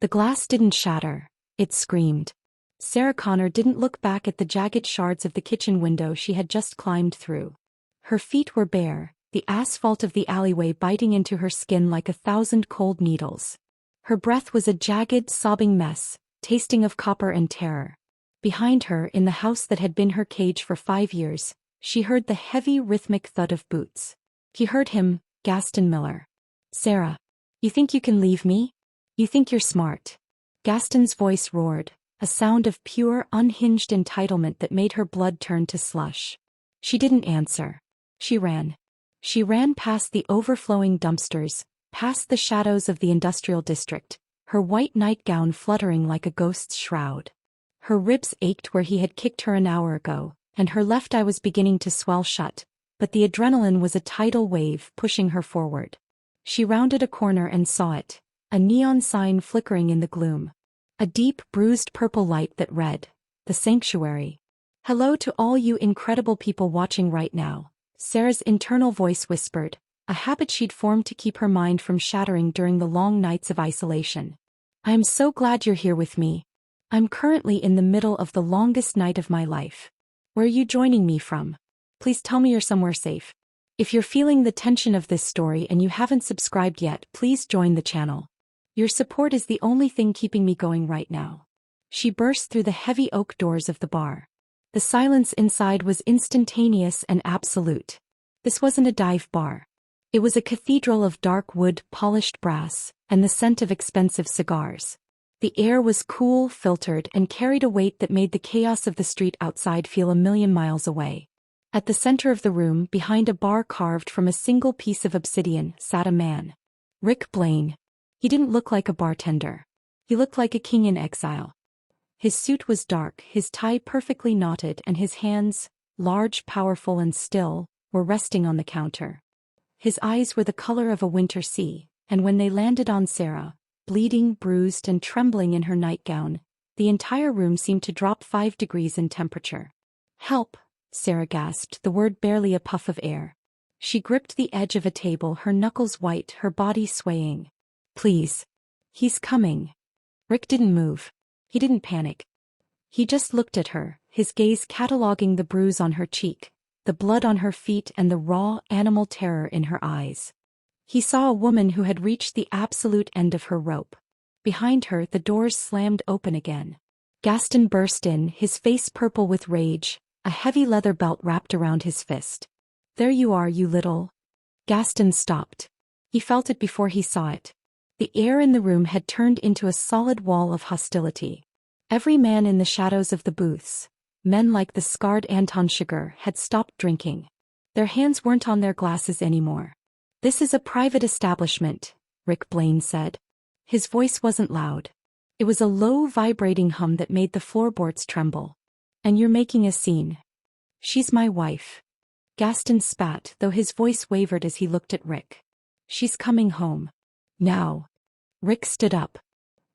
The glass didn't shatter. It screamed. Sarah Connor didn't look back at the jagged shards of the kitchen window she had just climbed through. Her feet were bare, the asphalt of the alleyway biting into her skin like 1,000 cold needles. Her breath was a jagged, sobbing mess, tasting of copper and terror. Behind her, in the house that had been her cage for 5 years, she heard the heavy, rhythmic thud of boots. He heard him, Gaston Miller. "Sarah. You think you can leave me? You think you're smart?" Gaston's voice roared, a sound of pure, unhinged entitlement that made her blood turn to slush. She didn't answer. She ran. She ran past the overflowing dumpsters, past the shadows of the industrial district, her white nightgown fluttering like a ghost's shroud. Her ribs ached where he had kicked her an hour ago, and her left eye was beginning to swell shut, but the adrenaline was a tidal wave pushing her forward. She rounded a corner and saw it, a neon sign flickering in the gloom. A deep, bruised purple light that read, "The Sanctuary." "Hello to all you incredible people watching right now," Sarah's internal voice whispered, a habit she'd formed to keep her mind from shattering during the long nights of isolation. "I am so glad you're here with me. I'm currently in the middle of the longest night of my life. Where are you joining me from? Please tell me you're somewhere safe. If you're feeling the tension of this story and you haven't subscribed yet, please join the channel. Your support is the only thing keeping me going right now." She burst through the heavy oak doors of the bar. The silence inside was instantaneous and absolute. This wasn't a dive bar. It was a cathedral of dark wood, polished brass, and the scent of expensive cigars. The air was cool, filtered, and carried a weight that made the chaos of the street outside feel a million miles away. At the center of the room, behind a bar carved from a single piece of obsidian, sat a man. Rick Blaine. He didn't look like a bartender. He looked like a king in exile. His suit was dark, his tie perfectly knotted, and his hands, large, powerful, and still, were resting on the counter. His eyes were the color of a winter sea, and when they landed on Sarah, bleeding, bruised, and trembling in her nightgown, the entire room seemed to drop 5 degrees in temperature. "Help," Sarah gasped, the word barely a puff of air. She gripped the edge of a table, her knuckles white, her body swaying. "Please. He's coming." Rick didn't move. He didn't panic. He just looked at her, his gaze cataloging the bruise on her cheek, the blood on her feet, and the raw, animal terror in her eyes. He saw a woman who had reached the absolute end of her rope. Behind her, the doors slammed open again. Gaston burst in, his face purple with rage, a heavy leather belt wrapped around his fist. "There you are, you little..." Gaston stopped. He felt it before he saw it. The air in the room had turned into a solid wall of hostility. Every man in the shadows of the booths, men like the scarred Anton Sugar, had stopped drinking. Their hands weren't on their glasses anymore. "This is a private establishment," Rick Blaine said. His voice wasn't loud. It was a low, vibrating hum that made the floorboards tremble. "And you're making a scene." "She's my wife." Gaston spat, though his voice wavered as he looked at Rick. "She's coming home. Now." Rick stood up.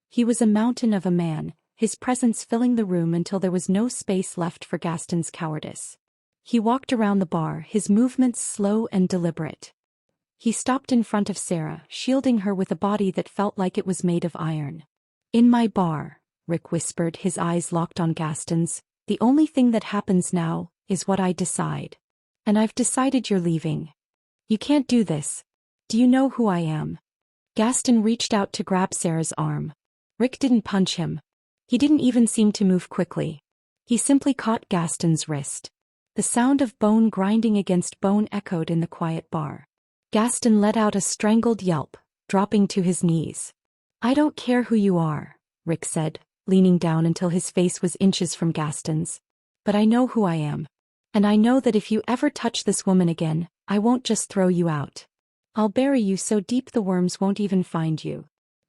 He was a mountain of a man, his presence filling the room until there was no space left for Gaston's cowardice. He walked around the bar, his movements slow and deliberate. He stopped in front of Sarah, shielding her with a body that felt like it was made of iron. "In my bar," Rick whispered, his eyes locked on Gaston's, "the only thing that happens now is what I decide. And I've decided you're leaving. You can't do this. Do you know who I am?" Gaston reached out to grab Sarah's arm. Rick didn't punch him. He didn't even seem to move quickly. He simply caught Gaston's wrist. The sound of bone grinding against bone echoed in the quiet bar. Gaston let out a strangled yelp, dropping to his knees. "I don't care who you are," Rick said, leaning down until his face was inches from Gaston's. "But I know who I am. And I know that if you ever touch this woman again, I won't just throw you out. I'll bury you so deep the worms won't even find you."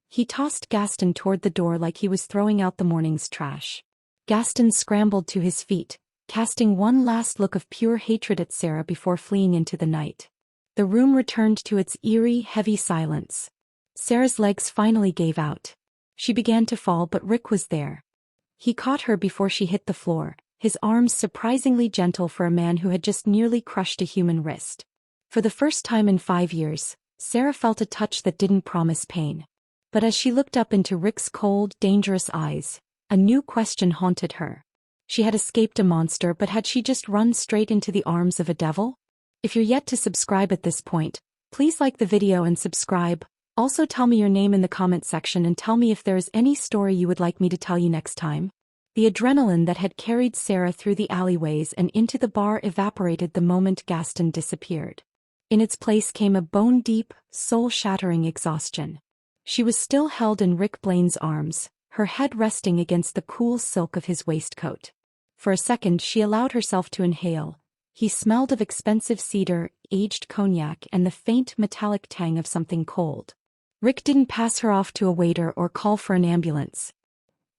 He tossed Gaston toward the door like he was throwing out the morning's trash. Gaston scrambled to his feet, casting one last look of pure hatred at Sarah before fleeing into the night. The room returned to its eerie, heavy silence. Sarah's legs finally gave out. She began to fall, but Rick was there. He caught her before she hit the floor, his arms surprisingly gentle for a man who had just nearly crushed a human wrist. For the first time in 5 years, Sarah felt a touch that didn't promise pain. But as she looked up into Rick's cold, dangerous eyes, a new question haunted her. She had escaped a monster, but had she just run straight into the arms of a devil? If you're yet to subscribe at this point, please like the video and subscribe. Also tell me your name in the comment section and tell me if there is any story you would like me to tell you next time. The adrenaline that had carried Sarah through the alleyways and into the bar evaporated the moment Gaston disappeared. In its place came a bone-deep, soul-shattering exhaustion. She was still held in Rick Blaine's arms, her head resting against the cool silk of his waistcoat. For a second she allowed herself to inhale. He smelled of expensive cedar, aged cognac, and the faint metallic tang of something cold. Rick didn't pass her off to a waiter or call for an ambulance.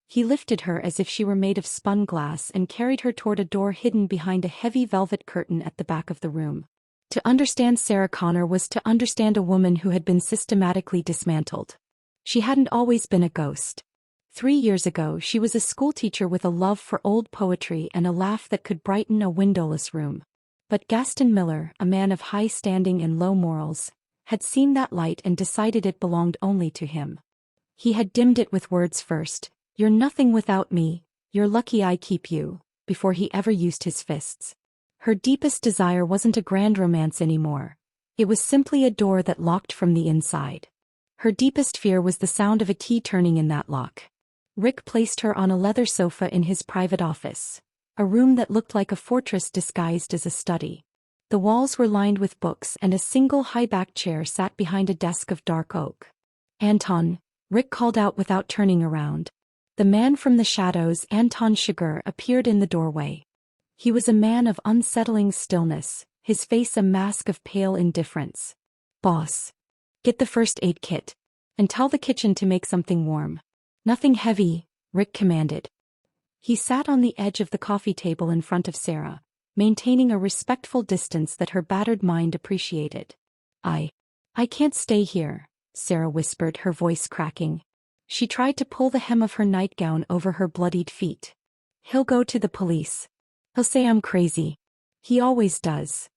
He lifted her as if she were made of spun glass and carried her toward a door hidden behind a heavy velvet curtain at the back of the room. To understand Sarah Connor was to understand a woman who had been systematically dismantled. She hadn't always been a ghost. 3 years ago she was a schoolteacher with a love for old poetry and a laugh that could brighten a windowless room. But Gaston Miller, a man of high standing and low morals, had seen that light and decided it belonged only to him. He had dimmed it with words first, "You're nothing without me, you're lucky I keep you," before he ever used his fists. Her deepest desire wasn't a grand romance anymore. It was simply a door that locked from the inside. Her deepest fear was the sound of a key turning in that lock. Rick placed her on a leather sofa in his private office, a room that looked like a fortress disguised as a study. The walls were lined with books and a single high-backed chair sat behind a desk of dark oak. "Anton," Rick called out without turning around. The man from the shadows, Anton Chigurh, appeared in the doorway. He was a man of unsettling stillness, his face a mask of pale indifference. "Boss, get the first aid kit. And tell the kitchen to make something warm." "Nothing heavy," Rick commanded. He sat on the edge of the coffee table in front of Sarah, maintaining a respectful distance that her battered mind appreciated. I can't stay here," Sarah whispered, her voice cracking. She tried to pull the hem of her nightgown over her bloodied feet. "He'll go to the police. He'll say I'm crazy. He always does."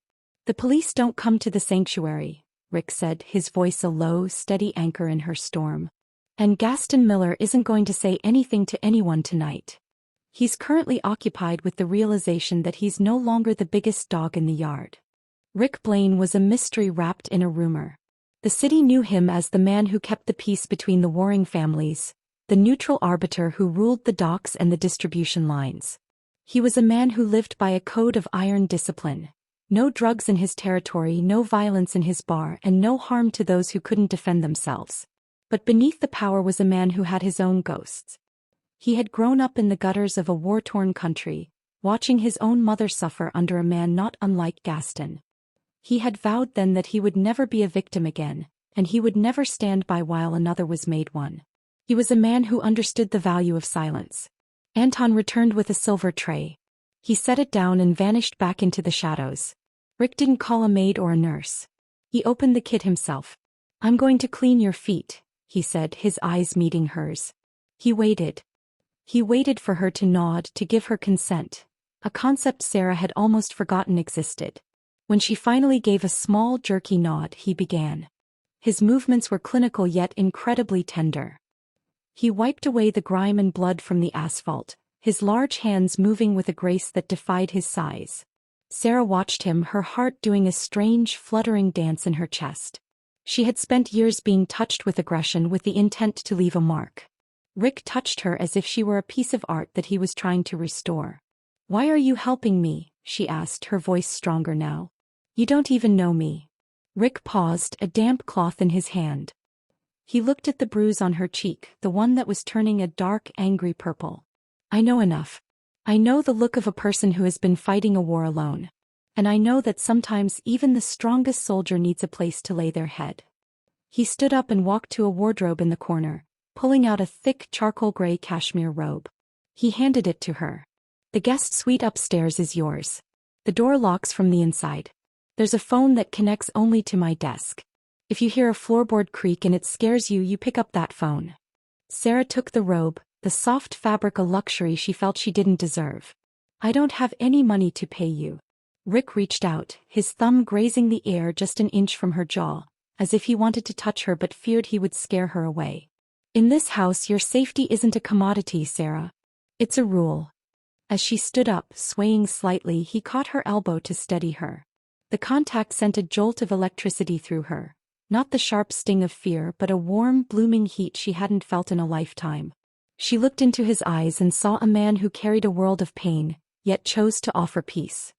"The police don't come to the sanctuary," Rick said, his voice a low, steady anchor in her storm. "And Gaston Miller isn't going to say anything to anyone tonight. He's currently occupied with the realization that he's no longer the biggest dog in the yard." Rick Blaine was a mystery wrapped in a rumor. The city knew him as the man who kept the peace between the warring families, the neutral arbiter who ruled the docks and the distribution lines. He was a man who lived by a code of iron discipline. No drugs in his territory, no violence in his bar, and no harm to those who couldn't defend themselves. But beneath the power was a man who had his own ghosts. He had grown up in the gutters of a war-torn country, watching his own mother suffer under a man not unlike Gaston. He had vowed then that he would never be a victim again, and he would never stand by while another was made one. He was a man who understood the value of silence. Anton returned with a silver tray. He set it down and vanished back into the shadows. Rick didn't call a maid or a nurse. He opened the kit himself. "I'm going to clean your feet," he said, his eyes meeting hers. He waited. He waited for her to nod, to give her consent, a concept Sarah had almost forgotten existed. When she finally gave a small, jerky nod, he began. His movements were clinical yet incredibly tender. He wiped away the grime and blood from the asphalt, his large hands moving with a grace that defied his size. Sarah watched him, her heart doing a strange, fluttering dance in her chest. She had spent years being touched with aggression with the intent to leave a mark. Rick touched her as if she were a piece of art that he was trying to restore. "Why are you helping me?" she asked, her voice stronger now. "You don't even know me." Rick paused, a damp cloth in his hand. He looked at the bruise on her cheek, the one that was turning a dark, angry purple. "I know enough. I know the look of a person who has been fighting a war alone. And I know that sometimes even the strongest soldier needs a place to lay their head." He stood up and walked to a wardrobe in the corner, pulling out a thick charcoal gray cashmere robe. He handed it to her. "The guest suite upstairs is yours. The door locks from the inside. There's a phone that connects only to my desk. If you hear a floorboard creak and it scares you, you pick up that phone." Sarah took the robe, the soft fabric a luxury she felt she didn't deserve. "I don't have any money to pay you." Rick reached out, his thumb grazing the air just an inch from her jaw, as if he wanted to touch her but feared he would scare her away. In this house your safety isn't a commodity, Sarah. It's a rule. As she stood up, swaying slightly, he caught her elbow to steady her. The contact sent a jolt of electricity through her. Not the sharp sting of fear, but a warm, blooming heat she hadn't felt in a lifetime. She looked into his eyes and saw a man who carried a world of pain, yet chose to offer peace.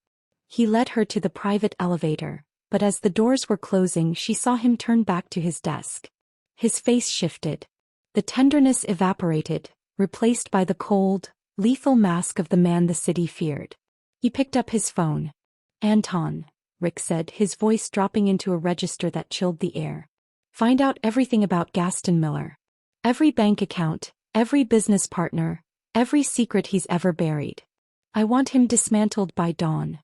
He led her to the private elevator, but as the doors were closing she saw him turn back to his desk. His face shifted. The tenderness evaporated, replaced by the cold, lethal mask of the man the city feared. He picked up his phone. "Anton," Rick said, his voice dropping into a register that chilled the air. "Find out everything about Gaston Miller. Every bank account, every business partner, every secret he's ever buried. I want him dismantled by dawn."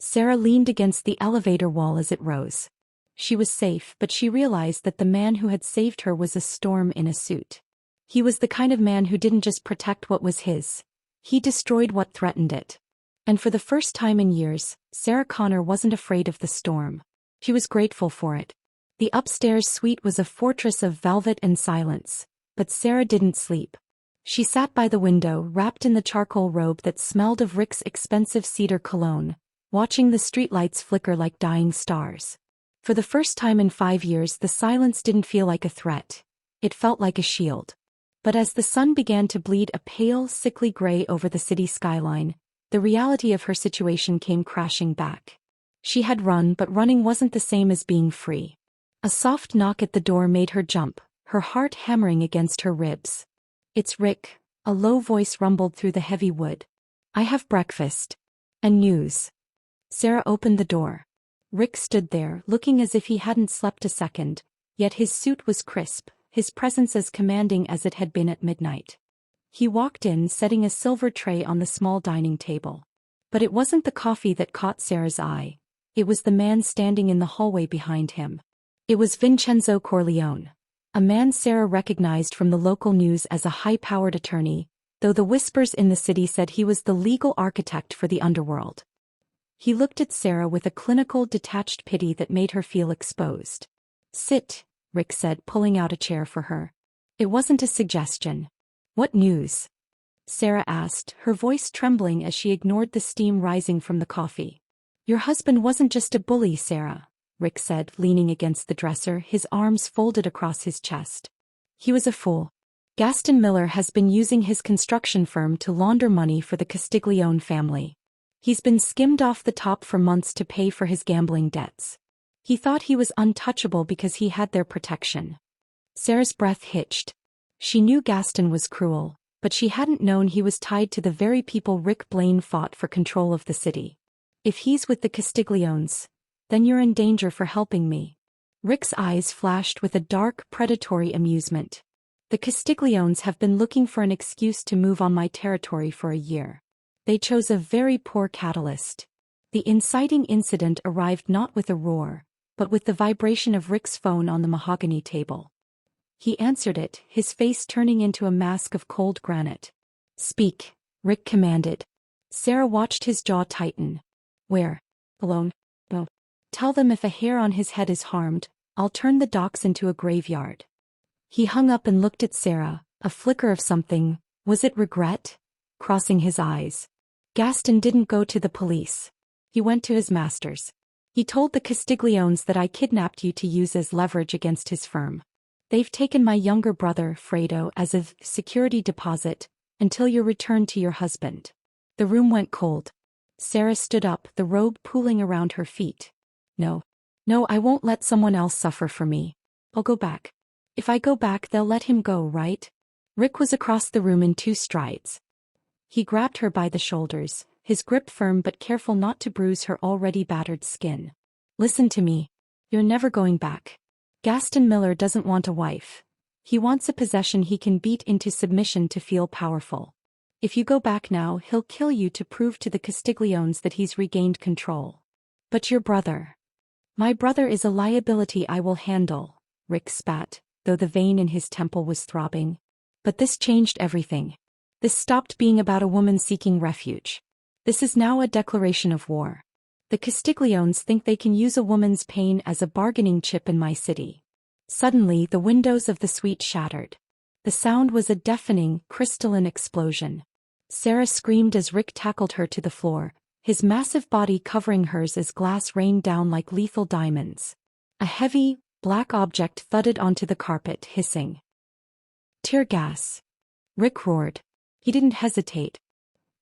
Sarah leaned against the elevator wall as it rose. She was safe, but she realized that the man who had saved her was a storm in a suit. He was the kind of man who didn't just protect what was his. He destroyed what threatened it. And for the first time in years, Sarah Connor wasn't afraid of the storm. She was grateful for it. The upstairs suite was a fortress of velvet and silence, but Sarah didn't sleep. She sat by the window, wrapped in the charcoal robe that smelled of Rick's expensive cedar cologne, watching the streetlights flicker like dying stars. For the first time in 5 years, the silence didn't feel like a threat. It felt like a shield. But as the sun began to bleed a pale, sickly gray over the city skyline, the reality of her situation came crashing back. She had run, but running wasn't the same as being free. A soft knock at the door made her jump, her heart hammering against her ribs. "It's Rick," a low voice rumbled through the heavy wood. "I have breakfast. And news." Sarah opened the door. Rick stood there, looking as if he hadn't slept a second, yet his suit was crisp, his presence as commanding as it had been at midnight. He walked in, setting a silver tray on the small dining table. But it wasn't the coffee that caught Sarah's eye. It was the man standing in the hallway behind him. It was Vincenzo Corleone, a man Sarah recognized from the local news as a high-powered attorney, though the whispers in the city said he was the legal architect for the underworld. He looked at Sarah with a clinical, detached pity that made her feel exposed. "Sit," Rick said, pulling out a chair for her. It wasn't a suggestion. "What news?" Sarah asked, her voice trembling as she ignored the steam rising from the coffee. "Your husband wasn't just a bully, Sarah," Rick said, leaning against the dresser, his arms folded across his chest. "He was a fool. Gaston Miller has been using his construction firm to launder money for the Castiglione family. He's been skimmed off the top for months to pay for his gambling debts. He thought he was untouchable because he had their protection." Sarah's breath hitched. She knew Gaston was cruel, but she hadn't known he was tied to the very people Rick Blaine fought for control of the city. "If he's with the Castigliones, then you're in danger for helping me." Rick's eyes flashed with a dark, predatory amusement. "The Castigliones have been looking for an excuse to move on my territory for a year. They chose a very poor catalyst." The inciting incident arrived not with a roar, but with the vibration of Rick's phone on the mahogany table. He answered it, his face turning into a mask of cold granite. "Speak," Rick commanded. Sarah watched his jaw tighten. "Where? Alone? No. Tell them if a hair on his head is harmed, I'll turn the docks into a graveyard." He hung up and looked at Sarah, a flicker of something, was it regret, crossing his eyes. "Gaston didn't go to the police. He went to his masters. He told the Castigliones that I kidnapped you to use as leverage against his firm. They've taken my younger brother, Fredo, as a security deposit, until you're returned to your husband." The room went cold. Sarah stood up, the robe pooling around her feet. No, I won't let someone else suffer for me. I'll go back. If I go back, they'll let him go, right?" Rick was across the room in 2 strides. He grabbed her by the shoulders, his grip firm but careful not to bruise her already battered skin. "Listen to me. You're never going back. Gaston Miller doesn't want a wife. He wants a possession he can beat into submission to feel powerful. If you go back now, he'll kill you to prove to the Castigliones that he's regained control. But your brother—" "My brother is a liability I will handle," Rick spat, though the vein in his temple was throbbing. But this changed everything. This stopped being about a woman seeking refuge. This is now a declaration of war. The Castigliones think they can use a woman's pain as a bargaining chip in my city. Suddenly, the windows of the suite shattered. The sound was a deafening, crystalline explosion. Sarah screamed as Rick tackled her to the floor, his massive body covering hers as glass rained down like lethal diamonds. A heavy, black object thudded onto the carpet, hissing. Tear gas. Rick roared. He didn't hesitate.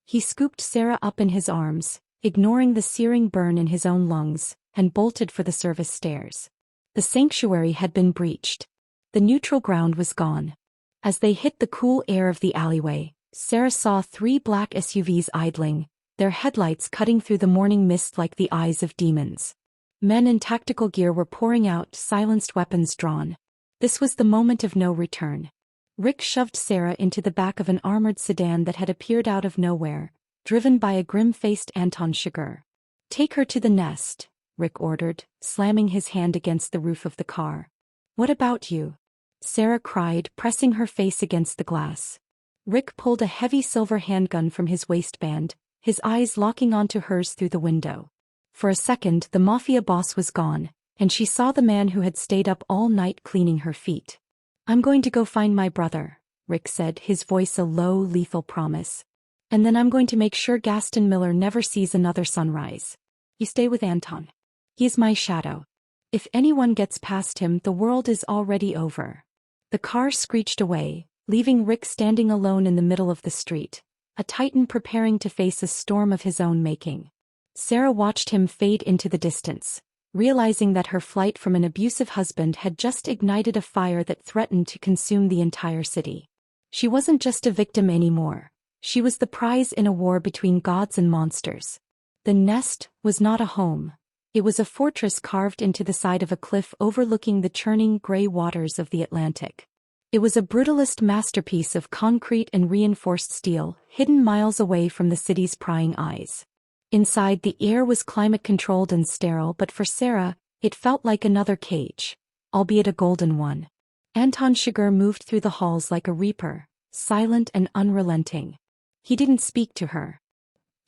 He scooped Sarah up in his arms, ignoring the searing burn in his own lungs, and bolted for the service stairs. The sanctuary had been breached. The neutral ground was gone. As they hit the cool air of the alleyway, Sarah saw 3 black SUVs idling, their headlights cutting through the morning mist like the eyes of demons. Men in tactical gear were pouring out, silenced weapons drawn. This was the moment of no return. Rick shoved Sarah into the back of an armored sedan that had appeared out of nowhere, driven by a grim-faced Anton Chigurh. "Take her to the nest," Rick ordered, slamming his hand against the roof of the car. "What about you?" Sarah cried, pressing her face against the glass. Rick pulled a heavy silver handgun from his waistband, his eyes locking onto hers through the window. For a second the Mafia boss was gone, and she saw the man who had stayed up all night cleaning her feet. "I'm going to go find my brother," Rick said, his voice a low, lethal promise. "And then I'm going to make sure Gaston Miller never sees another sunrise. You stay with Anton. He's my shadow. If anyone gets past him, the world is already over." The car screeched away, leaving Rick standing alone in the middle of the street, a titan preparing to face a storm of his own making. Sarah watched him fade into the distance, realizing that her flight from an abusive husband had just ignited a fire that threatened to consume the entire city. She wasn't just a victim anymore. She was the prize in a war between gods and monsters. The nest was not a home. It was a fortress carved into the side of a cliff overlooking the churning gray waters of the Atlantic. It was a brutalist masterpiece of concrete and reinforced steel, hidden miles away from the city's prying eyes. Inside, the air was climate-controlled and sterile, but for Sarah, it felt like another cage, albeit a golden one. Anton Chigurh moved through the halls like a reaper, silent and unrelenting. He didn't speak to her.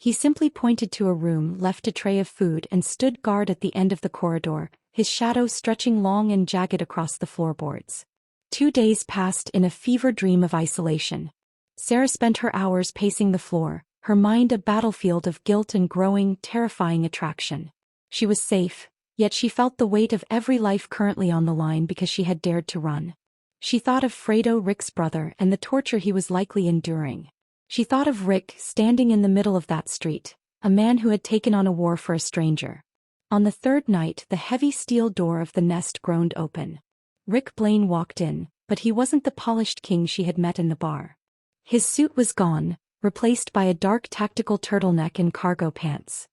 He simply pointed to a room, left a tray of food, and stood guard at the end of the corridor, his shadow stretching long and jagged across the floorboards. 2 days passed in a fever dream of isolation. Sarah spent her hours pacing the floor, her mind a battlefield of guilt and growing, terrifying attraction. She was safe, yet she felt the weight of every life currently on the line because she had dared to run. She thought of Fredo, Rick's brother, and the torture he was likely enduring. She thought of Rick standing in the middle of that street, a man who had taken on a war for a stranger. On the 3rd night, the heavy steel door of the nest groaned open. Rick Blaine walked in, but he wasn't the polished king she had met in the bar. His suit was gone, replaced by a dark tactical turtleneck and cargo pants.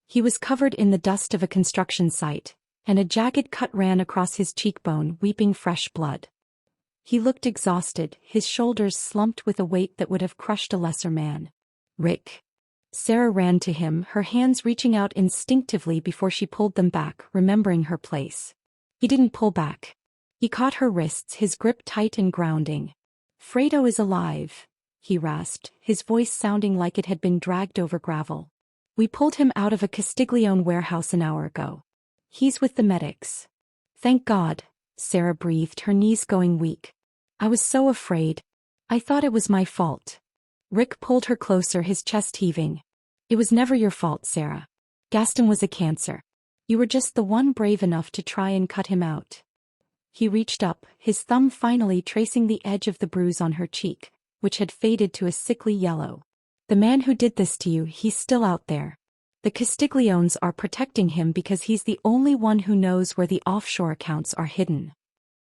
He was covered in the dust of a construction site, and a jagged cut ran across his cheekbone, weeping fresh blood. He looked exhausted, his shoulders slumped with a weight that would have crushed a lesser man. "Rick." Sarah ran to him, her hands reaching out instinctively before she pulled them back, remembering her place. He didn't pull back. He caught her wrists, his grip tight and grounding. "Fredo is alive," he rasped, his voice sounding like it had been dragged over gravel. "We pulled him out of a Castiglione warehouse an hour ago. He's with the medics." "Thank God," Sarah breathed, her knees going weak. "I was so afraid. I thought it was my fault." Rick pulled her closer, his chest heaving. "It was never your fault, Sarah. Gaston was a cancer. You were just the one brave enough to try and cut him out." He reached up, his thumb finally tracing the edge of the bruise on her cheek, which had faded to a sickly yellow. "The man who did this to you, he's still out there. The Castigliones are protecting him because he's the only one who knows where the offshore accounts are hidden."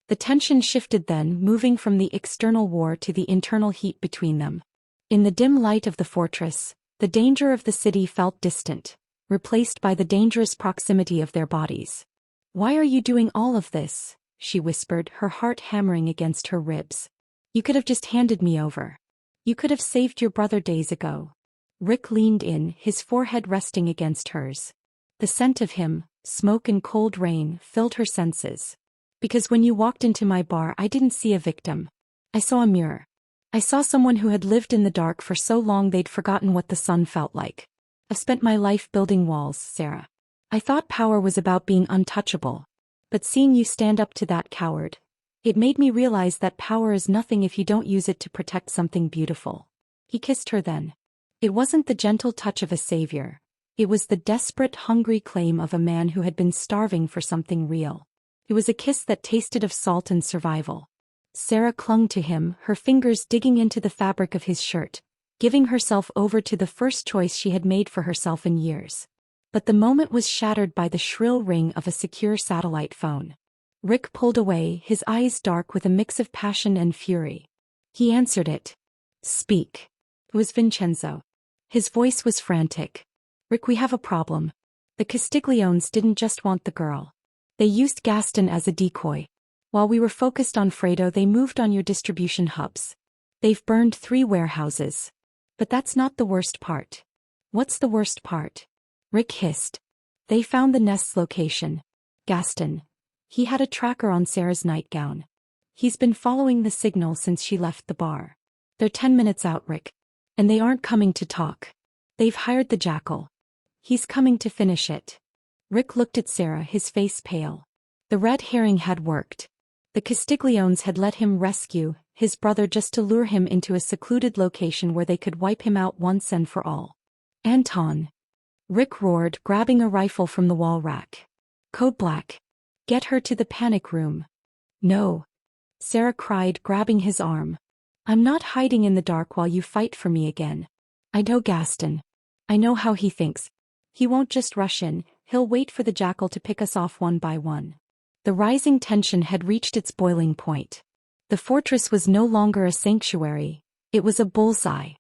The tension shifted then, moving from the external war to the internal heat between them. In the dim light of the fortress, the danger of the city felt distant, replaced by the dangerous proximity of their bodies. "Why are you doing all of this?" she whispered, her heart hammering against her ribs. "You could have just handed me over. You could have saved your brother days ago." Rick leaned in, his forehead resting against hers. The scent of him, smoke and cold rain, filled her senses. "Because when you walked into my bar, I didn't see a victim. I saw a mirror. I saw someone who had lived in the dark for so long they'd forgotten what the sun felt like. I've spent my life building walls, Sarah. I thought power was about being untouchable. But seeing you stand up to that coward, It made me realize that power is nothing if you don't use it to protect something beautiful. He kissed her then. It wasn't the gentle touch of a savior. It was the desperate, hungry claim of a man who had been starving for something real. It was a kiss that tasted of salt and survival. Sarah clung to him, her fingers digging into the fabric of his shirt, giving herself over to the first choice she had made for herself in years. But the moment was shattered by the shrill ring of a secure satellite phone. Rick pulled away, his eyes dark with a mix of passion and fury. He answered it. "Speak." It was Vincenzo. His voice was frantic. "Rick, we have a problem. The Castigliones didn't just want the girl. They used Gaston as a decoy. While we were focused on Fredo, they moved on your distribution hubs. They've burned 3 warehouses. But that's not the worst part." "What's the worst part?" Rick hissed. "They found the nest's location. Gaston. He had a tracker on Sarah's nightgown. He's been following the signal since she left the bar. They're 10 minutes out, Rick. And they aren't coming to talk. They've hired the jackal. He's coming to finish it." Rick looked at Sarah, his face pale. The red herring had worked. The Castigliones had let him rescue his brother just to lure him into a secluded location where they could wipe him out once and for all. "Anton!" Rick roared, grabbing a rifle from the wall rack. "Code Black. Get her to the panic room." "No!" Sarah cried, grabbing his arm. "I'm not hiding in the dark while you fight for me again. I know Gaston. I know how he thinks. He won't just rush in, he'll wait for the jackal to pick us off one by one." The rising tension had reached its boiling point. The fortress was no longer a sanctuary, it was a bullseye.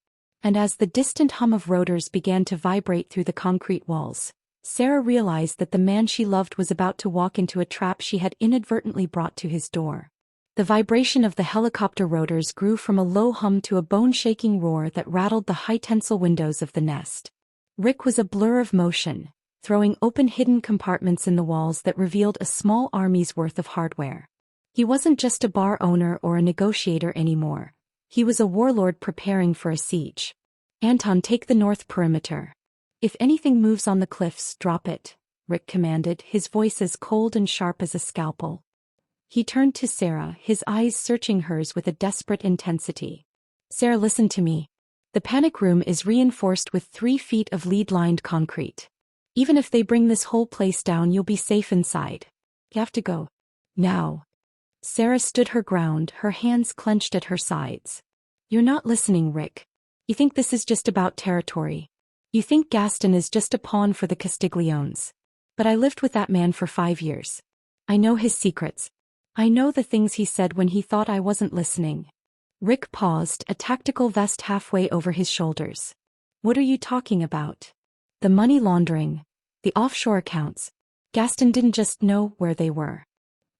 And as the distant hum of rotors began to vibrate through the concrete walls, Sarah realized that the man she loved was about to walk into a trap she had inadvertently brought to his door. The vibration of the helicopter rotors grew from a low hum to a bone-shaking roar that rattled the high-tensile windows of the nest. Rick was a blur of motion, throwing open hidden compartments in the walls that revealed a small army's worth of hardware. He wasn't just a bar owner or a negotiator anymore. He was a warlord preparing for a siege. "Anton, take the north perimeter. If anything moves on the cliffs, drop it," Rick commanded, his voice as cold and sharp as a scalpel. He turned to Sarah, his eyes searching hers with a desperate intensity. "Sarah, listen to me. The panic room is reinforced with 3 feet of lead-lined concrete. Even if they bring this whole place down, you'll be safe inside. You have to go. Now." Sarah stood her ground, her hands clenched at her sides. "You're not listening, Rick. You think this is just about territory. You think Gaston is just a pawn for the Castigliones. But I lived with that man for 5 years. I know his secrets. I know the things he said when he thought I wasn't listening." Rick paused, a tactical vest halfway over his shoulders. "What are you talking about?" "The money laundering. The offshore accounts. Gaston didn't just know where they were.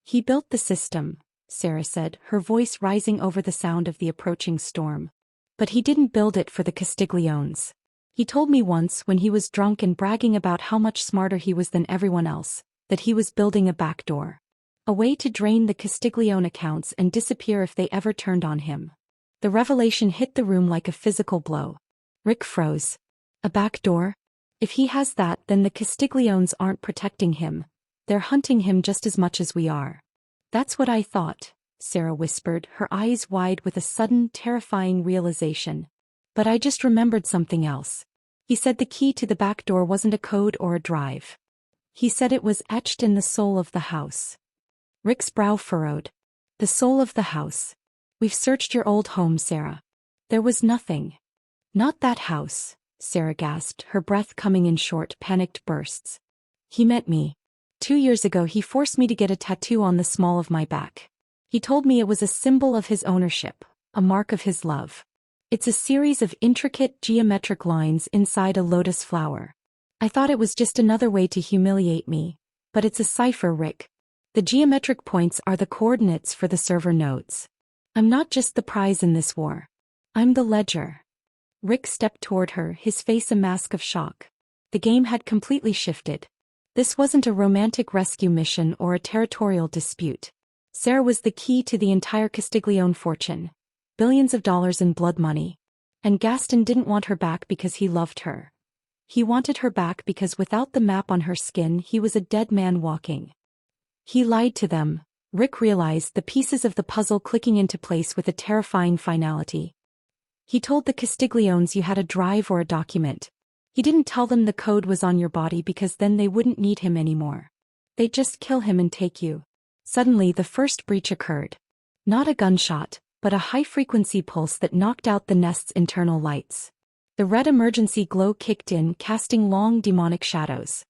He built the system," Sarah said, her voice rising over the sound of the approaching storm. "But he didn't build it for the Castigliones. He told me once, when he was drunk and bragging about how much smarter he was than everyone else, that he was building a backdoor. A way to drain the Castiglione accounts and disappear if they ever turned on him." The revelation hit the room like a physical blow. Rick froze. "A backdoor? If he has that, then the Castigliones aren't protecting him. They're hunting him just as much as we are." "That's what I thought," Sarah whispered, her eyes wide with a sudden, terrifying realization. "But I just remembered something else. He said the key to the back door wasn't a code or a drive. He said it was etched in the soul of the house." Rick's brow furrowed. "The soul of the house. We've searched your old home, Sarah. There was nothing." "Not that house," Sarah gasped, her breath coming in short, panicked bursts. "He meant me. 2 years ago he forced me to get a tattoo on the small of my back. He told me it was a symbol of his ownership, a mark of his love. It's a series of intricate geometric lines inside a lotus flower. I thought it was just another way to humiliate me, but it's a cipher, Rick. The geometric points are the coordinates for the server nodes. I'm not just the prize in this war. I'm the ledger." Rick stepped toward her, his face a mask of shock. The game had completely shifted. This wasn't a romantic rescue mission or a territorial dispute. Sarah was the key to the entire Castiglione fortune. Billions of dollars in blood money. And Gaston didn't want her back because he loved her. He wanted her back because without the map on her skin he was a dead man walking. He lied to them, Rick realized the pieces of the puzzle clicking into place with a terrifying finality. He told the Castigliones you had a drive or a document. He didn't tell them the code was on your body because then they wouldn't need him anymore. They'd just kill him and take you. Suddenly the first breach occurred. Not a gunshot, but a high-frequency pulse that knocked out the nest's internal lights. The red emergency glow kicked in, casting long demonic shadows.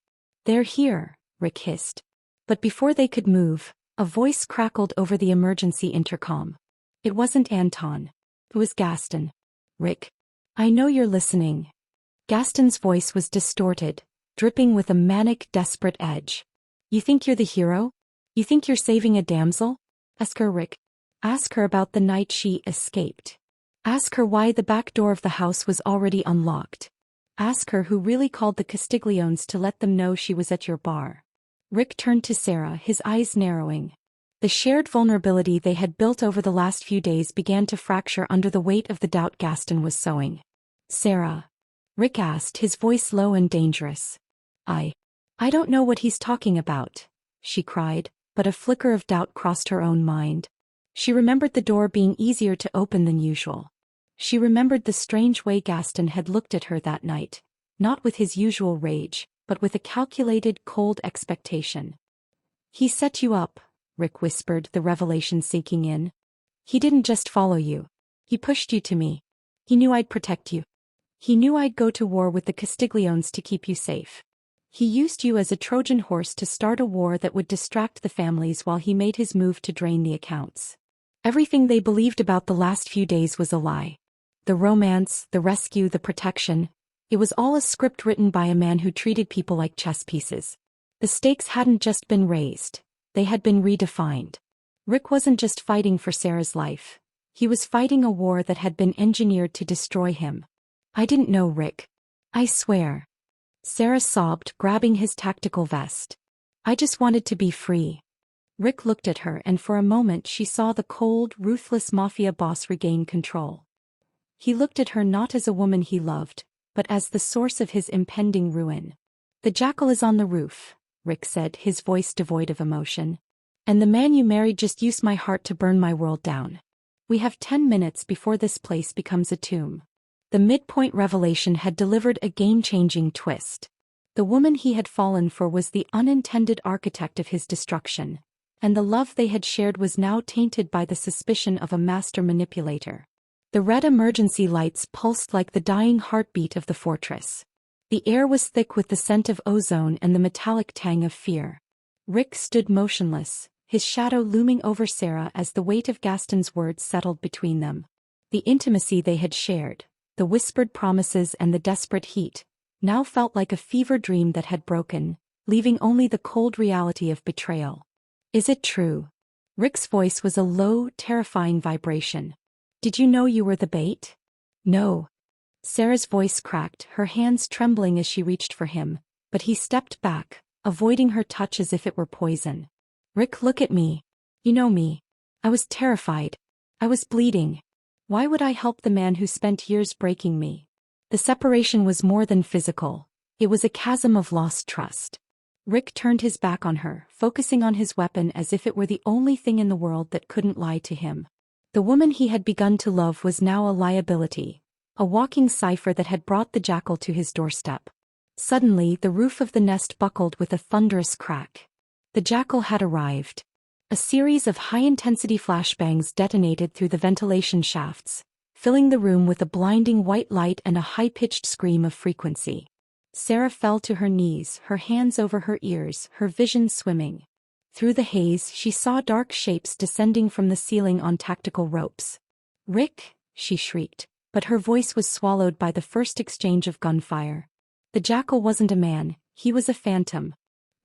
"They're here," Rick hissed. But before they could move, a voice crackled over the emergency intercom. It wasn't Anton. It was Gaston. "Rick, I know you're listening." Gaston's voice was distorted, dripping with a manic, desperate edge. "You think you're the hero? You think you're saving a damsel? Ask her, Rick. Ask her about the night she escaped. Ask her why the back door of the house was already unlocked. Ask her who really called the Castigliones to let them know she was at your bar." Rick turned to Sarah, his eyes narrowing. The shared vulnerability they had built over the last few days began to fracture under the weight of the doubt Gaston was sowing. "Sarah?" Rick asked, his voice low and dangerous. I don't know what he's talking about," she cried, but a flicker of doubt crossed her own mind. She remembered the door being easier to open than usual. She remembered the strange way Gaston had looked at her that night, not with his usual rage, but with a calculated, cold expectation. "He set you up," Rick whispered, the revelation sinking in. "He didn't just follow you. He pushed you to me. He knew I'd protect you. He knew I'd go to war with the Castigliones to keep you safe. He used you as a Trojan horse to start a war that would distract the families while he made his move to drain the accounts. Everything they believed about the last few days was a lie. The romance, the rescue, the protection. It was all a script written by a man who treated people like chess pieces. The stakes hadn't just been raised. They had been redefined. Rick wasn't just fighting for Sarah's life. He was fighting a war that had been engineered to destroy him. "I didn't know, Rick. I swear." Sarah sobbed, grabbing his tactical vest. "I just wanted to be free." Rick looked at her, and for a moment she saw the cold, ruthless Mafia boss regain control. He looked at her not as a woman he loved, but as the source of his impending ruin. "The jackal is on the roof," Rick said, his voice devoid of emotion. "And the man you married just used my heart to burn my world down. We have 10 minutes before this place becomes a tomb." The midpoint revelation had delivered a game-changing twist. The woman he had fallen for was the unintended architect of his destruction, and the love they had shared was now tainted by the suspicion of a master manipulator. The red emergency lights pulsed like the dying heartbeat of the fortress. The air was thick with the scent of ozone and the metallic tang of fear. Rick stood motionless, his shadow looming over Sarah as the weight of Gaston's words settled between them. The intimacy they had shared, the whispered promises and the desperate heat, now felt like a fever dream that had broken, leaving only the cold reality of betrayal. "Is it true?" Rick's voice was a low, terrifying vibration. "Did you know you were the bait?" "No." Sarah's voice cracked, her hands trembling as she reached for him, but he stepped back, avoiding her touch as if it were poison. "Rick, look at me. You know me. I was terrified. I was bleeding. Why would I help the man who spent years breaking me?" The separation was more than physical. It was a chasm of lost trust. Rick turned his back on her, focusing on his weapon as if it were the only thing in the world that couldn't lie to him. The woman he had begun to love was now a liability, a walking cipher that had brought the jackal to his doorstep. Suddenly, the roof of the nest buckled with a thunderous crack. The jackal had arrived. A series of high-intensity flashbangs detonated through the ventilation shafts, filling the room with a blinding white light and a high-pitched scream of frequency. Sarah fell to her knees, her hands over her ears, her vision swimming. Through the haze, she saw dark shapes descending from the ceiling on tactical ropes. "Rick," she shrieked, but her voice was swallowed by the first exchange of gunfire. The jackal wasn't a man, he was a phantom.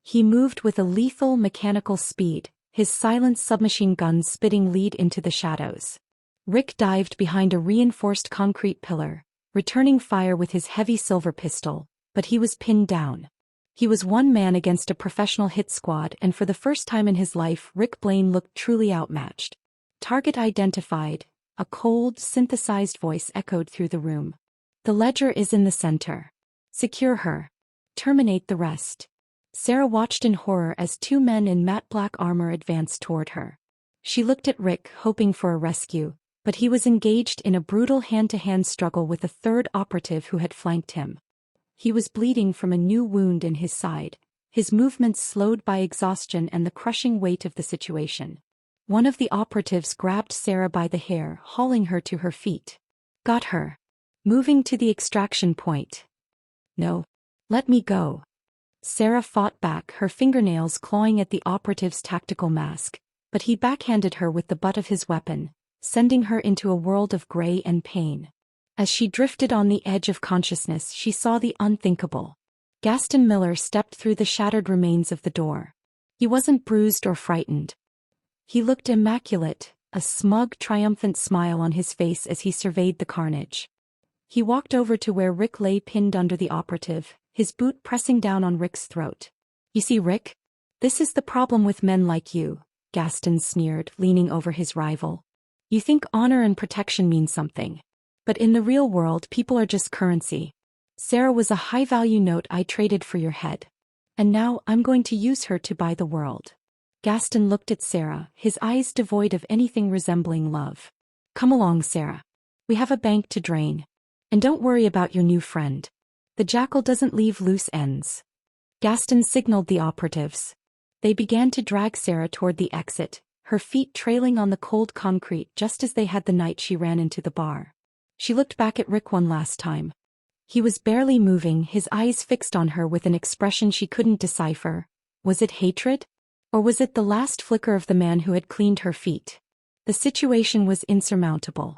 He moved with a lethal mechanical speed, his silent submachine guns spitting lead into the shadows. Rick dived behind a reinforced concrete pillar, returning fire with his heavy silver pistol, but he was pinned down. He was one man against a professional hit squad, and for the first time in his life Rick Blaine looked truly outmatched. "Target identified," a cold, synthesized voice echoed through the room. "The ledger is in the center. Secure her. Terminate the rest." Sarah watched in horror as two men in matte black armor advanced toward her. She looked at Rick, hoping for a rescue, but he was engaged in a brutal hand-to-hand struggle with a third operative who had flanked him. He was bleeding from a new wound in his side, his movements slowed by exhaustion and the crushing weight of the situation. One of the operatives grabbed Sarah by the hair, hauling her to her feet. Got her. Moving to the extraction point. No. Let me go. Sarah fought back, her fingernails clawing at the operative's tactical mask, but he backhanded her with the butt of his weapon, sending her into a world of gray and pain. As she drifted on the edge of consciousness, she saw the unthinkable. Gaston Miller stepped through the shattered remains of the door. He wasn't bruised or frightened. He looked immaculate, a smug, triumphant smile on his face as he surveyed the carnage. He walked over to where Rick lay pinned under the operative, his boot pressing down on Rick's throat. You see, Rick? This is the problem with men like you, Gaston sneered, leaning over his rival. You think honor and protection mean something. But in the real world, people are just currency. Sarah was a high-value note I traded for your head. And now I'm going to use her to buy the world. Gaston looked at Sarah, his eyes devoid of anything resembling love. Come along, Sarah. We have a bank to drain. And don't worry about your new friend. The jackal doesn't leave loose ends. Gaston signaled the operatives. They began to drag Sarah toward the exit, her feet trailing on the cold concrete just as they had the night she ran into the bar. She looked back at Rick one last time. He was barely moving, his eyes fixed on her with an expression she couldn't decipher. Was it hatred? Or was it the last flicker of the man who had cleaned her feet? The situation was insurmountable.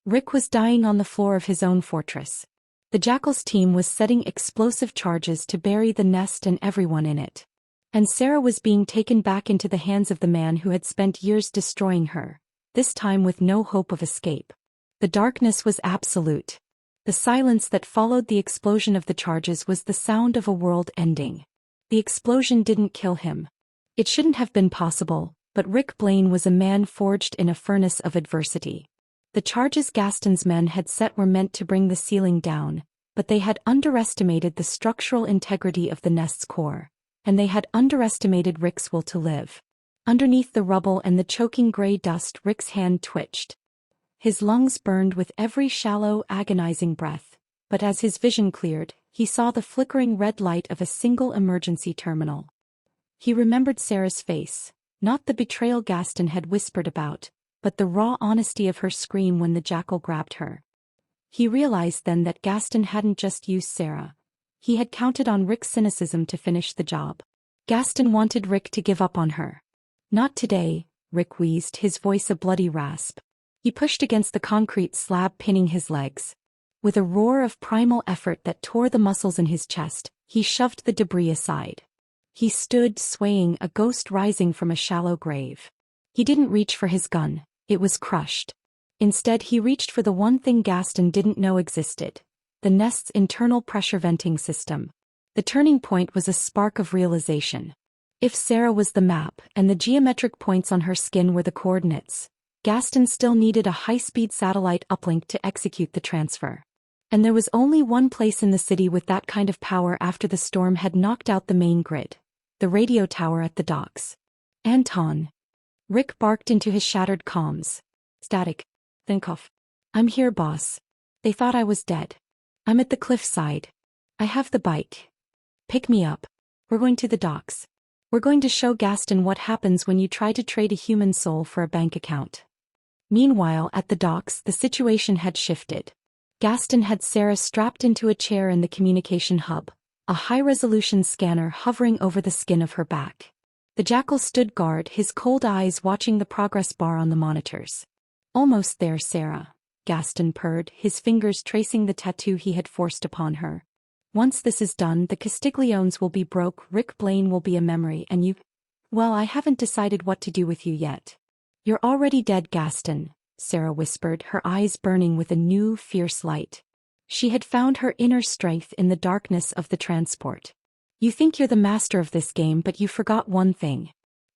Rick was dying on the floor of his own fortress. The Jackal's team was setting explosive charges to bury the nest and everyone in it. And Sarah was being taken back into the hands of the man who had spent years destroying her, this time with no hope of escape. The darkness was absolute. The silence that followed the explosion of the charges was the sound of a world ending. The explosion didn't kill him. It shouldn't have been possible, but Rick Blaine was a man forged in a furnace of adversity. The charges Gaston's men had set were meant to bring the ceiling down, but they had underestimated the structural integrity of the nest's core, and they had underestimated Rick's will to live. Underneath the rubble and the choking gray dust, Rick's hand twitched. His lungs burned with every shallow, agonizing breath, but as his vision cleared, he saw the flickering red light of a single emergency terminal. He remembered Sarah's face, not the betrayal Gaston had whispered about, but the raw honesty of her scream when the jackal grabbed her. He realized then that Gaston hadn't just used Sarah. He had counted on Rick's cynicism to finish the job. Gaston wanted Rick to give up on her. Not today, Rick wheezed, his voice a bloody rasp. He pushed against the concrete slab, pinning his legs. With a roar of primal effort that tore the muscles in his chest, he shoved the debris aside. He stood, swaying, a ghost rising from a shallow grave. He didn't reach for his gun. It was crushed. Instead, he reached for the one thing Gaston didn't know existed: the nest's internal pressure venting system. The turning point was a spark of realization. If Sarah was the map, and the geometric points on her skin were the coordinates, Gaston still needed a high-speed satellite uplink to execute the transfer. And there was only one place in the city with that kind of power after the storm had knocked out the main grid: the radio tower at the docks. Anton. Rick barked into his shattered comms. Static. Think off. I'm here, boss. They thought I was dead. I'm at the cliffside. I have the bike. Pick me up. We're going to the docks. We're going to show Gaston what happens when you try to trade a human soul for a bank account. Meanwhile, at the docks, the situation had shifted. Gaston had Sarah strapped into a chair in the communication hub, a high-resolution scanner hovering over the skin of her back. The jackal stood guard, his cold eyes watching the progress bar on the monitors. Almost there, Sarah, Gaston purred, his fingers tracing the tattoo he had forced upon her. Once this is done, the Castigliones will be broke, Rick Blaine will be a memory, and you... Well, I haven't decided what to do with you yet. You're already dead, Gaston, Sarah whispered, her eyes burning with a new, fierce light. She had found her inner strength in the darkness of the transport. You think you're the master of this game, but you forgot one thing.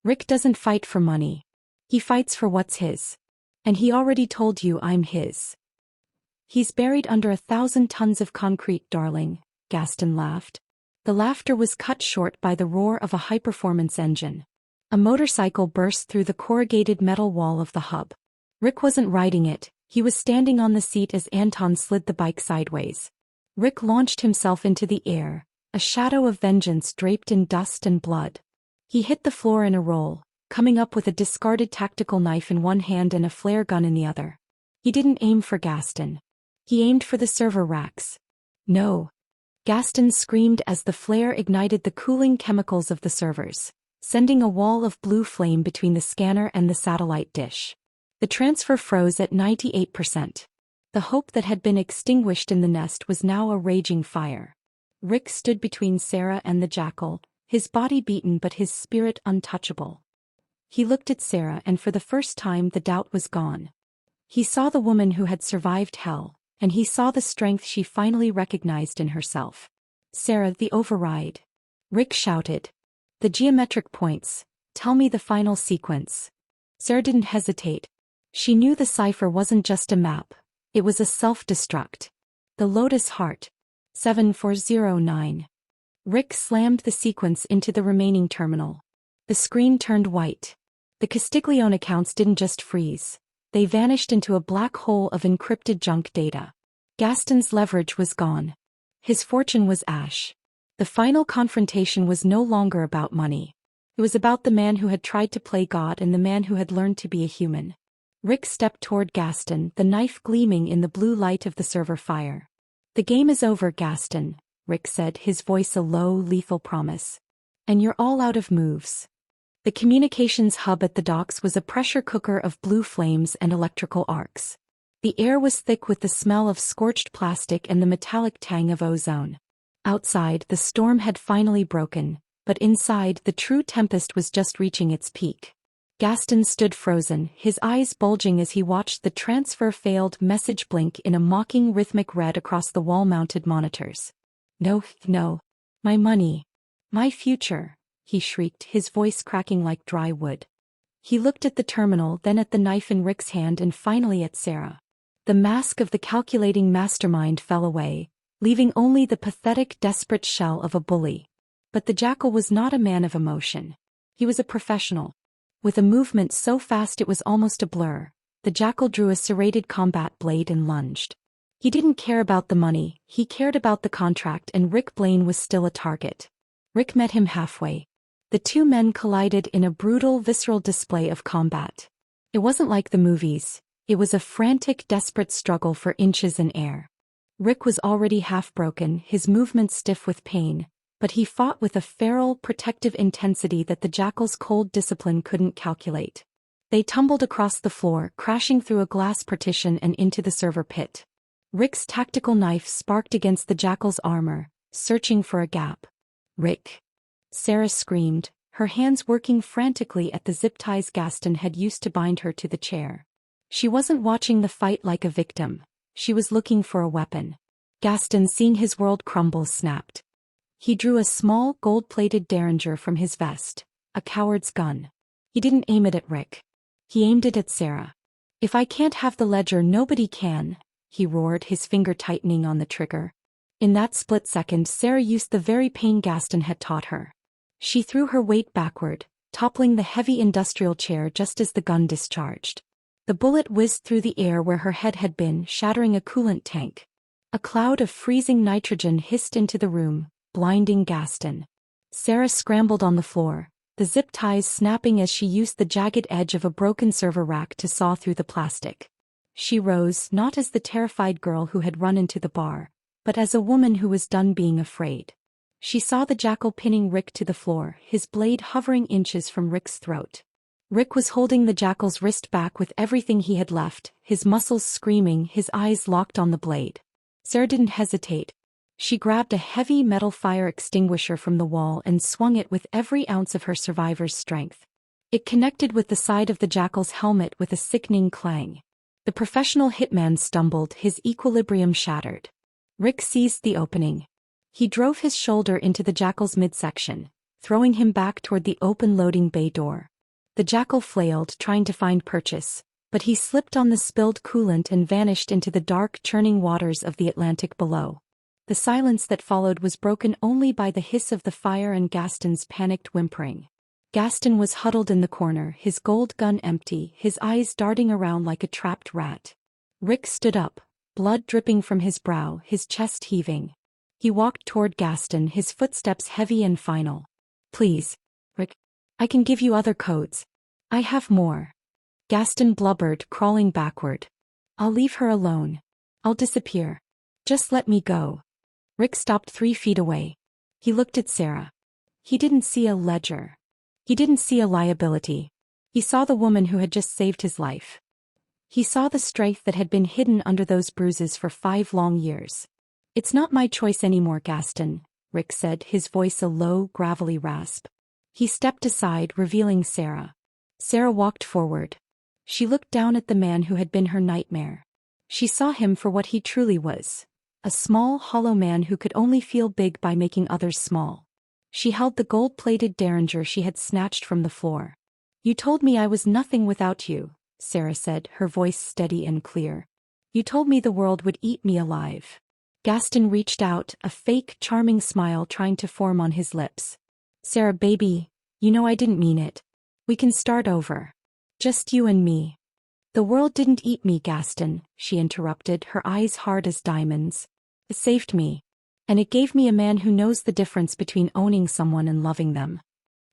Rick doesn't fight for money. He fights for what's his. And he already told you I'm his. He's buried under 1,000 tons of concrete, darling, Gaston laughed. The laughter was cut short by the roar of a high-performance engine. A motorcycle burst through the corrugated metal wall of the hub. Rick wasn't riding it, he was standing on the seat as Anton slid the bike sideways. Rick launched himself into the air, a shadow of vengeance draped in dust and blood. He hit the floor in a roll, coming up with a discarded tactical knife in one hand and a flare gun in the other. He didn't aim for Gaston. He aimed for the server racks. No. Gaston screamed as the flare ignited the cooling chemicals of the servers, sending a wall of blue flame between the scanner and the satellite dish. The transfer froze at 98%. The hope that had been extinguished in the nest was now a raging fire. Rick stood between Sarah and the jackal, his body beaten but his spirit untouchable. He looked at Sarah and for the first time the doubt was gone. He saw the woman who had survived hell, and he saw the strength she finally recognized in herself. Sarah, the override. Rick shouted. The geometric points. Tell me the final sequence. Sarah didn't hesitate. She knew the cipher wasn't just a map. It was a self-destruct. The Lotus Heart. 7409. Rick slammed the sequence into the remaining terminal. The screen turned white. The Castiglione accounts didn't just freeze. They vanished into a black hole of encrypted junk data. Gaston's leverage was gone. His fortune was ash. The final confrontation was no longer about money. It was about the man who had tried to play God and the man who had learned to be a human. Rick stepped toward Gaston, the knife gleaming in the blue light of the server fire. The game is over, Gaston, Rick said, his voice a low, lethal promise. And you're all out of moves. The communications hub at the docks was a pressure cooker of blue flames and electrical arcs. The air was thick with the smell of scorched plastic and the metallic tang of ozone. Outside, the storm had finally broken, but inside, the true tempest was just reaching its peak. Gaston stood frozen, his eyes bulging as he watched the transfer failed message blink in a mocking rhythmic red across the wall-mounted monitors. No, no. My money. My future, he shrieked, his voice cracking like dry wood. He looked at the terminal, then at the knife in Rick's hand and finally at Sarah. The mask of the calculating mastermind fell away, leaving only the pathetic, desperate shell of a bully. But the jackal was not a man of emotion. He was a professional. With a movement so fast it was almost a blur, the jackal drew a serrated combat blade and lunged. He didn't care about the money, he cared about the contract, and Rick Blaine was still a target. Rick met him halfway. The two men collided in a brutal, visceral display of combat. It wasn't like the movies, it was a frantic, desperate struggle for inches in air. Rick was already half broken, his movements stiff with pain, but he fought with a feral, protective intensity that the jackal's cold discipline couldn't calculate. They tumbled across the floor, crashing through a glass partition and into the server pit. Rick's tactical knife sparked against the jackal's armor, searching for a gap. Rick! Sarah screamed, her hands working frantically at the zip ties Gaston had used to bind her to the chair. She wasn't watching the fight like a victim. She was looking for a weapon. Gaston, seeing his world crumble, snapped. He drew a small, gold-plated derringer from his vest, a coward's gun. He didn't aim it at Rick. He aimed it at Sarah. If I can't have the ledger, nobody can, he roared, his finger tightening on the trigger. In that split second, Sarah used the very pain Gaston had taught her. She threw her weight backward, toppling the heavy industrial chair just as the gun discharged. The bullet whizzed through the air where her head had been, shattering a coolant tank. A cloud of freezing nitrogen hissed into the room, blinding Gaston. Sarah scrambled on the floor, the zip ties snapping as she used the jagged edge of a broken server rack to saw through the plastic. She rose, not as the terrified girl who had run into the bar, but as a woman who was done being afraid. She saw the jackal pinning Rick to the floor, his blade hovering inches from Rick's throat. Rick was holding the jackal's wrist back with everything he had left, his muscles screaming, his eyes locked on the blade. Sarah didn't hesitate. She grabbed a heavy metal fire extinguisher from the wall and swung it with every ounce of her survivor's strength. It connected with the side of the jackal's helmet with a sickening clang. The professional hitman stumbled, his equilibrium shattered. Rick seized the opening. He drove his shoulder into the jackal's midsection, throwing him back toward the open loading bay door. The jackal flailed, trying to find purchase, but he slipped on the spilled coolant and vanished into the dark, churning waters of the Atlantic below. The silence that followed was broken only by the hiss of the fire and Gaston's panicked whimpering. Gaston was huddled in the corner, his gold gun empty, his eyes darting around like a trapped rat. Rick stood up, blood dripping from his brow, his chest heaving. He walked toward Gaston, his footsteps heavy and final. "Please, Rick. I can give you other codes. I have more." Gaston blubbered, crawling backward. "I'll leave her alone. I'll disappear. Just let me go." Rick stopped 3 feet away. He looked at Sarah. He didn't see a ledger. He didn't see a liability. He saw the woman who had just saved his life. He saw the strength that had been hidden under those bruises for 5 long years. "It's not my choice anymore, Gaston," Rick said, his voice a low, gravelly rasp. He stepped aside, revealing Sarah. Sarah walked forward. She looked down at the man who had been her nightmare. She saw him for what he truly was. A small, hollow man who could only feel big by making others small. She held the gold-plated derringer she had snatched from the floor. "You told me I was nothing without you," Sarah said, her voice steady and clear. "You told me the world would eat me alive." Gaston reached out, a fake, charming smile trying to form on his lips. "Sarah, baby, you know I didn't mean it. We can start over. Just you and me." "The world didn't eat me, Gaston," she interrupted, her eyes hard as diamonds. "It saved me. And it gave me a man who knows the difference between owning someone and loving them."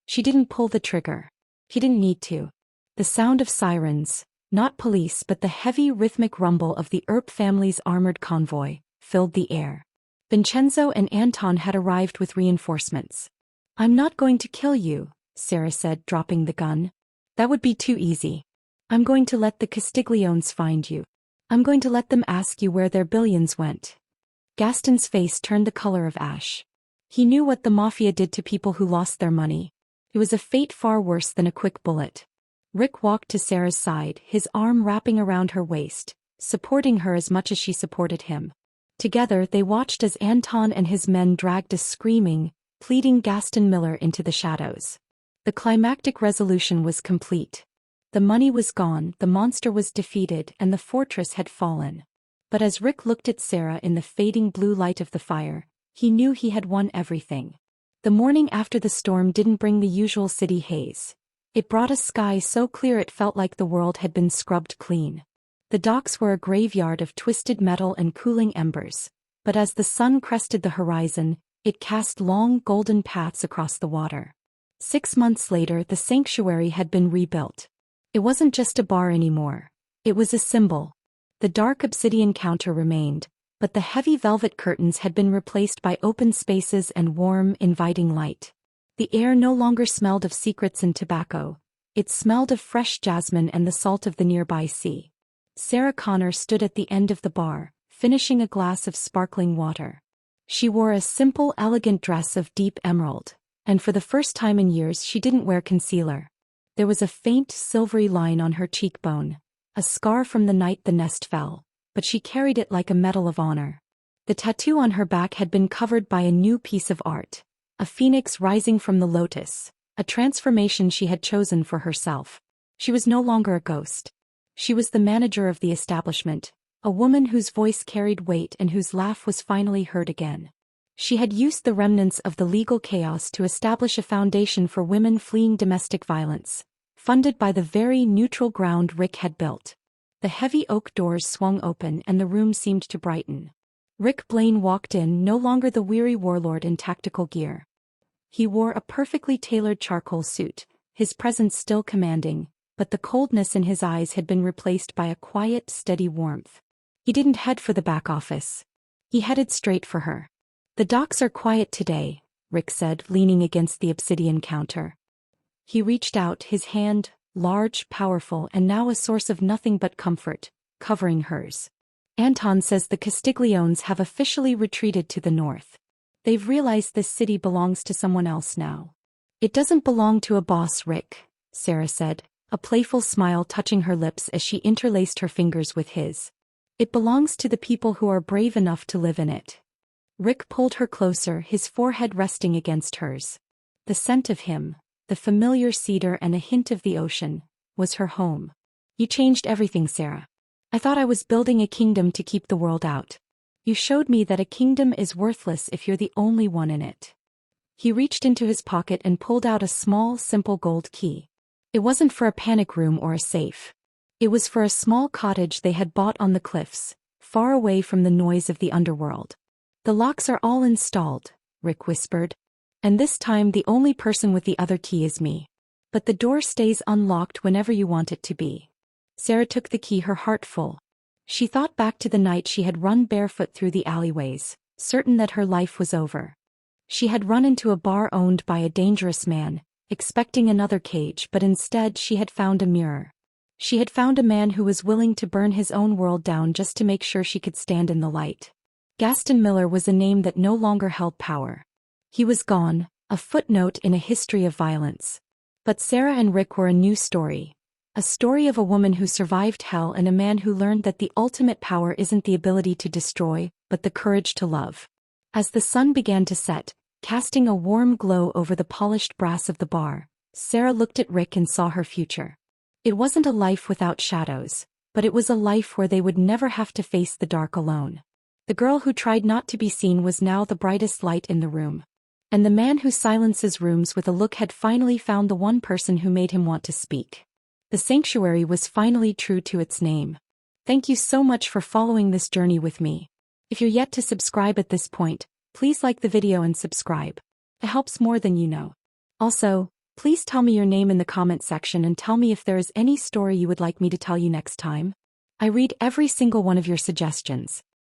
She didn't pull the trigger. He didn't need to. The sound of sirens, not police but the heavy rhythmic rumble of the Earp family's armored convoy, filled the air. Vincenzo and Anton had arrived with reinforcements. "I'm not going to kill you," Sarah said, dropping the gun. "That would be too easy. I'm going to let the Castigliones find you. I'm going to let them ask you where their billions went." Gaston's face turned the color of ash. He knew what the Mafia did to people who lost their money. It was a fate far worse than a quick bullet. Rick walked to Sarah's side, his arm wrapping around her waist, supporting her as much as she supported him. Together they watched as Anton and his men dragged a screaming, pleading Gaston Miller into the shadows. The climactic resolution was complete. The money was gone, the monster was defeated, and the fortress had fallen. But as Rick looked at Sarah in the fading blue light of the fire, he knew he had won everything. The morning after the storm didn't bring the usual city haze. It brought a sky so clear it felt like the world had been scrubbed clean. The docks were a graveyard of twisted metal and cooling embers, but as the sun crested the horizon, it cast long golden paths across the water. 6 months later, the sanctuary had been rebuilt. It wasn't just a bar anymore. It was a symbol. The dark obsidian counter remained, but the heavy velvet curtains had been replaced by open spaces and warm, inviting light. The air no longer smelled of secrets and tobacco. It smelled of fresh jasmine and the salt of the nearby sea. Sarah Connor stood at the end of the bar, finishing a glass of sparkling water. She wore a simple, elegant dress of deep emerald, and for the first time in years she didn't wear concealer. There was a faint, silvery line on her cheekbone, a scar from the night the nest fell, but she carried it like a medal of honor. The tattoo on her back had been covered by a new piece of art, a phoenix rising from the lotus, a transformation she had chosen for herself. She was no longer a ghost. She was the manager of the establishment, a woman whose voice carried weight and whose laugh was finally heard again. She had used the remnants of the legal chaos to establish a foundation for women fleeing domestic violence, funded by the very neutral ground Rick had built. The heavy oak doors swung open and the room seemed to brighten. Rick Blaine walked in, no longer the weary warlord in tactical gear. He wore a perfectly tailored charcoal suit, his presence still commanding, but the coldness in his eyes had been replaced by a quiet, steady warmth. He didn't head for the back office. He headed straight for her. "The docks are quiet today," Rick said, leaning against the obsidian counter. He reached out, his hand, large, powerful, and now a source of nothing but comfort, covering hers. "Anton says the Castigliones have officially retreated to the north. They've realized this city belongs to someone else now." "It doesn't belong to a boss, Rick," Sarah said, a playful smile touching her lips as she interlaced her fingers with his. "It belongs to the people who are brave enough to live in it." Rick pulled her closer, his forehead resting against hers. The scent of him, the familiar cedar and a hint of the ocean, was her home. "You changed everything, Sarah. I thought I was building a kingdom to keep the world out. You showed me that a kingdom is worthless if you're the only one in it. He reached into his pocket and pulled out a small, simple gold key. It wasn't for a panic room or a safe. It was for a small cottage they had bought on the cliffs, far away from the noise of the underworld. The locks are all installed, Rick whispered. And this time the only person with the other key is me. But the door stays unlocked whenever you want it to be. Sarah took the key, her heart full. She thought back to the night she had run barefoot through the alleyways, certain that her life was over. She had run into a bar owned by a dangerous man, expecting another cage, but instead she had found a mirror. She had found a man who was willing to burn his own world down just to make sure she could stand in the light. Gaston Miller was a name that no longer held power. He was gone, a footnote in a history of violence. But Sarah and Rick were a new story. A story of a woman who survived hell and a man who learned that the ultimate power isn't the ability to destroy, but the courage to love. As the sun began to set, casting a warm glow over the polished brass of the bar, Sarah looked at Rick and saw her future. It wasn't a life without shadows, but it was a life where they would never have to face the dark alone. The girl who tried not to be seen was now the brightest light in the room. And the man who silences rooms with a look had finally found the one person who made him want to speak. The sanctuary was finally true to its name. Thank you so much for following this journey with me. If you're yet to subscribe at this point, please like the video and subscribe. It helps more than you know. Also, please tell me your name in the comment section and tell me if there is any story you would like me to tell you next time. I read every single one of your suggestions.